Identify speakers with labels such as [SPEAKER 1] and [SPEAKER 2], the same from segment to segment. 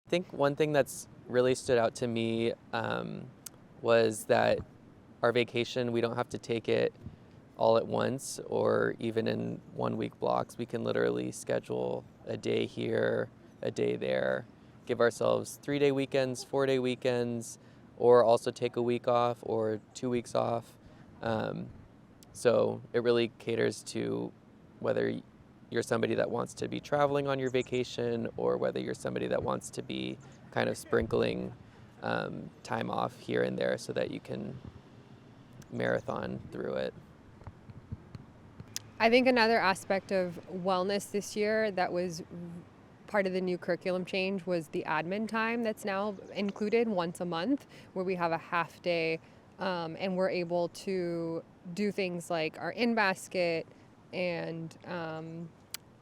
[SPEAKER 1] I think one thing that's really stood out to me was that our vacation, we don't have to take it all at once or even in 1 week blocks. We can literally schedule a day here, a day there, give ourselves 3-day weekends, 4-day weekends, or also take a week off or 2 weeks off. So it really caters to whether you're somebody that wants to be traveling on your vacation or whether you're somebody that wants to be kind of sprinkling time off here and there so that you can marathon through it.
[SPEAKER 2] I think another aspect of wellness this year that was part of the new curriculum change was the admin time that's now included once a month, where we have a half day and we're able to do things like our in-basket and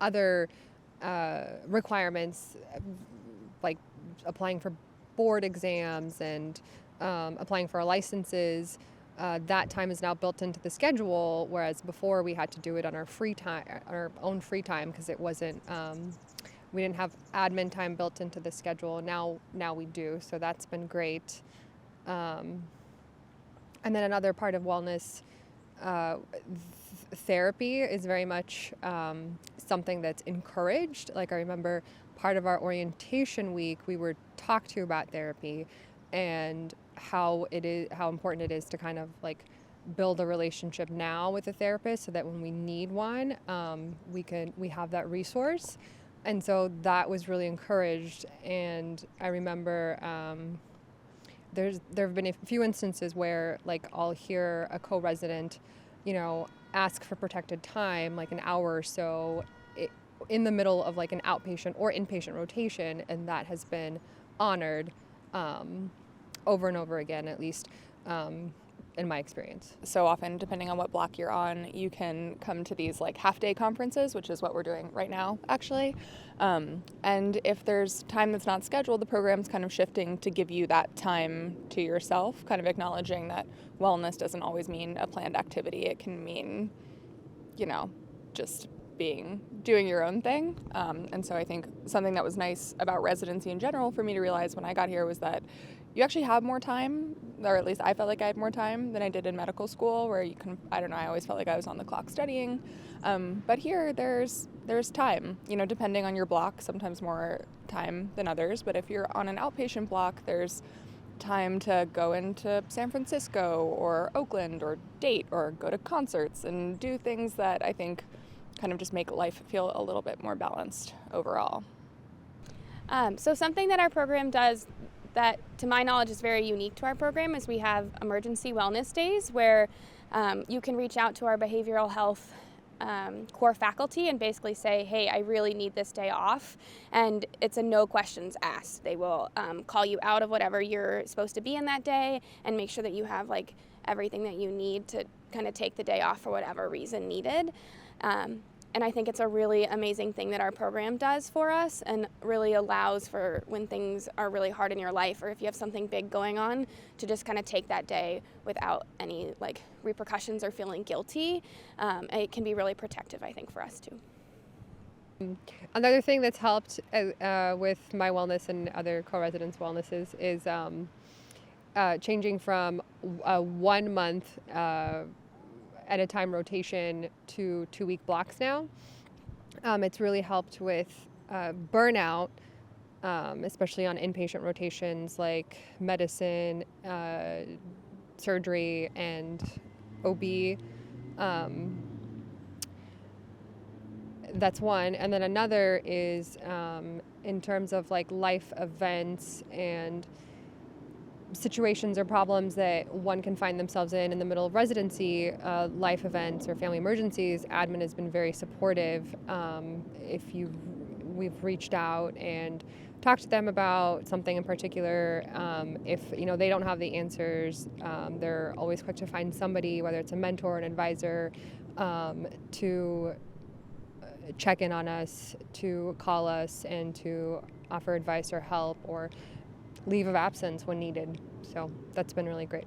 [SPEAKER 2] other requirements like applying for board exams and applying for our licenses. That time is now built into the schedule, whereas before we had to do it on our free time, our own free time, because it wasn't. We didn't have admin time built into the schedule. Now we do, so that's been great. And then another part of wellness, therapy is very much something that's encouraged. Like I remember part of our orientation week, we were talked to about therapy and how important it is to kind of like build a relationship now with a therapist so that when we need one, we have that resource. And so that was really encouraged. And I remember there have been a few instances where like I'll hear a co-resident, ask for protected time, like an hour or so in the middle of like an outpatient or inpatient rotation, and that has been honored over and over again, at least in my experience.
[SPEAKER 3] So often, depending on what block you're on, you can come to these like half-day conferences, which is what we're doing right now, actually. And if there's time that's not scheduled, the program's kind of shifting to give you that time to yourself, kind of acknowledging that wellness doesn't always mean a planned activity. It can mean, just doing your own thing. And so I think something that was nice about residency in general for me to realize when I got here was that you actually have more time, or at least I felt like I had more time than I did in medical school, where you can, I don't know, I always felt like I was on the clock studying. But here there's time, depending on your block, sometimes more time than others. But if you're on an outpatient block, there's time to go into San Francisco or Oakland or date or go to concerts and do things that I think kind of just make life feel a little bit more balanced overall.
[SPEAKER 4] So something that our program does that, to my knowledge, is very unique to our program is we have emergency wellness days where you can reach out to our behavioral health core faculty and basically say, hey, I really need this day off. And it's a no questions asked. They will call you out of whatever you're supposed to be in that day and make sure that you have like everything that you need to kind of take the day off for whatever reason needed. And I think it's a really amazing thing that our program does for us and really allows for when things are really hard in your life or if you have something big going on to just kind of take that day without any like repercussions or feeling guilty. It can be really protective, I think, for us too.
[SPEAKER 2] Another thing that's helped with my wellness and other co-residents' wellnesses is changing from a 1 month at a time rotation to 2-week blocks now. It's really helped with burnout, especially on inpatient rotations like medicine, surgery, and OB. That's one. And then another is in terms of like life events and situations or problems that one can find themselves in the middle of residency, life events or family emergencies. Admin has been very supportive. We've reached out and talked to them about something in particular. If they don't have the answers, they're always quick to find somebody, whether it's a mentor, an advisor, to check in on us, to call us, and to offer advice or help or leave of absence when needed. So that's been really great.